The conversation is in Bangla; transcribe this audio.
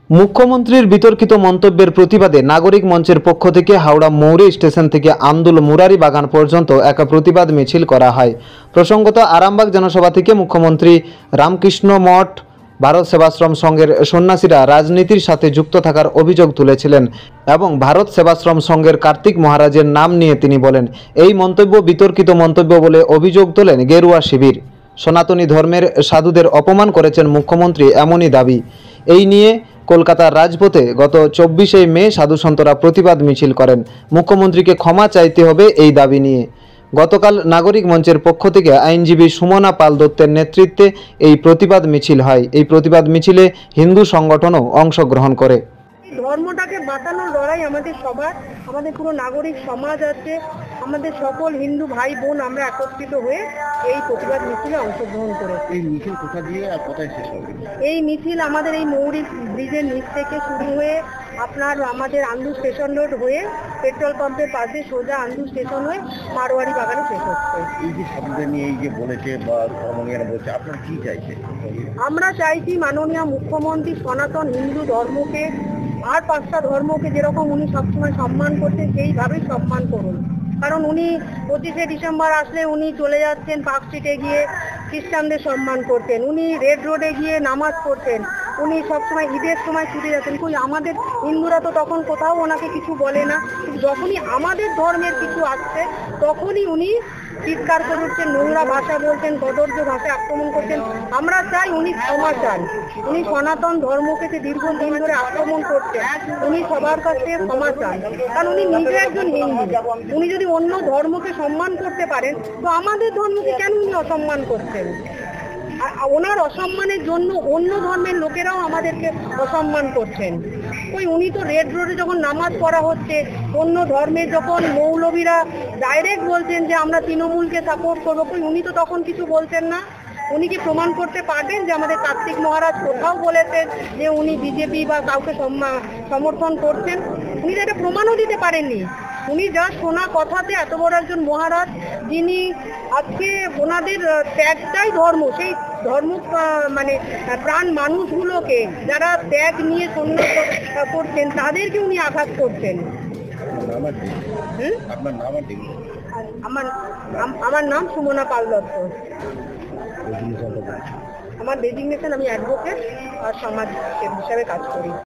মুখ্যমন্ত্রীর বিতর্কিত মন্তব্যের প্রতিবাদে নাগরিক মঞ্চের পক্ষ থেকে হাওড়া মৌরি স্টেশন থেকে আন্দুল মুরারি বাগান পর্যন্ত এক প্রতিবাদ মিছিল করা হয়। প্রসঙ্গত আরামবাগ জনসভা থেকে মুখ্যমন্ত্রী রামকৃষ্ণ মঠ ভারত সেবাশ্রম সংঘের সন্ন্যাসীরা রাজনীতির সাথে যুক্ত থাকার অভিযোগ তুলেছিলেন এবং ভারত সেবাশ্রম সংঘের কার্তিক মহারাজের নাম নিয়ে তিনি বলেন, এই মন্তব্য বিতর্কিত মন্তব্য বলে অভিযোগ তোলেন গেরুয়া শিবির। সনাতনী ধর্মের সাধুদের অপমান করেছেন মুখ্যমন্ত্রী, এমনই দাবি। এই নিয়ে কলকাতার রাজপথে গত 24শে মে সাধুসন্তরা প্রতিবাদ মিছিল করেন। মুখ্যমন্ত্রীকে ক্ষমা চাইতে হবে এই দাবি নিয়ে। গতকাল নাগরিক মঞ্চের পক্ষ থেকে আইনজীবী সুমনা পাল দত্তের নেতৃত্বে এই প্রতিবাদ মিছিল হয়। এই প্রতিবাদ মিছিলে হিন্দু সংগঠনও অংশগ্রহণ করে। ধর্মটাকে বাঁচানোর লড়াই আমাদের সবার, আমাদের পুরো নাগরিক সমাজ আছে, আমাদের সকল হিন্দু ভাই বোন আমরা একত্রিত হয়ে এই প্রতিবাদ মিছিলে অংশগ্রহণ করেছি। এই মিছিল কোথা দিয়ে আর কোথায় শেষ হবে? এই মিছিল আমাদের এই মৌরি ব্রিজের নিচ থেকে শুরু হয়ে আমাদের আন্দুল স্টেশন রোড হয়ে পেট্রোল পাম্পের পাশে সোজা আন্দুল স্টেশন হয়ে মারোয়ারি বাগানে শেষ হচ্ছে। এই যে শব্দের নিয়ে এই যে বলেছে বা ধর্মনিয়ারা বলছে, আপনারা কি চাইছে? আমরা চাইছি মাননীয় মুখ্যমন্ত্রী সনাতন হিন্দু ধর্মকে আর 5টা ধর্মকে যেরকম উনি সবসময় সম্মান করতেন সেইভাবেই সম্মান করুন। কারণ উনি 25শে ডিসেম্বর আসলে উনি চলে যাচ্ছেন পার্ক স্ট্রিটে গিয়ে খ্রিস্টানদের সম্মান করতেন, উনি রেড রোডে গিয়ে নামাজ পড়তেন, উনি সবসময় ঈদের সময় ছুটে যেতেন। কই আমাদের হিন্দুরা তো তখন কোথাও ওনাকে কিছু বলে না, কিন্তু যখনই আমাদের ধর্মের কিছু আসছে তখনই উনি চিৎকার করে উঠছেন, নোংরা ভাষা বলছেন, কদর্য ভাষায় আক্রমণ করছেন। আমরা চাই উনি ক্ষমা চান। উনি সনাতন ধর্মকে যে দীর্ঘদিন ধরে আক্রমণ করছেন, উনি সবার কাছে ক্ষমা চান। কারণ উনি নিজে একজন হিন্দু, উনি যদি অন্য ধর্মকে সম্মান করতে পারেন তো আমাদের ধর্মকে কেন উনি অসম্মান করছেন? আর ওনার অসম্মানের জন্য অন্য ধর্মের লোকেরাও আমাদেরকে অসম্মান করছেন। ওই উনি তো রেড রোডে যখন নামাজ পড়া হচ্ছে, অন্য ধর্মের যখন মৌলবীরা ডাইরেক্ট বলছেন যে আমরা তৃণমূলকে সাপোর্ট করবো, কই উনি তো তখন কিছু বলছেন না। উনি কি প্রমাণ করতে পারবেন যে আমাদের কার্তিক মহারাজ কোথাও বলেছেন যে উনি বিজেপি বা কাউকে সমর্থন করছেন? উনি তো এটা প্রমাণও দিতে পারেননি। উনি যা শোনা কথাতে এত বড় একজন মহারাজ, যিনি আজকে ওনাদের ত্যাগটাই ধর্ম, সেই ধর্ম মানে প্রাণ মানুষগুলোকে যারা ত্যাগ নিয়ে সন্ন্যাস করছেন তাদেরকে উনি আঘাত করছেন। আমার নাম সুমনা পাল দত্ত। আমার ডেজিগনেশন আমি অ্যাডভোকেট আর সমাজ হিসেবে কাজ করি।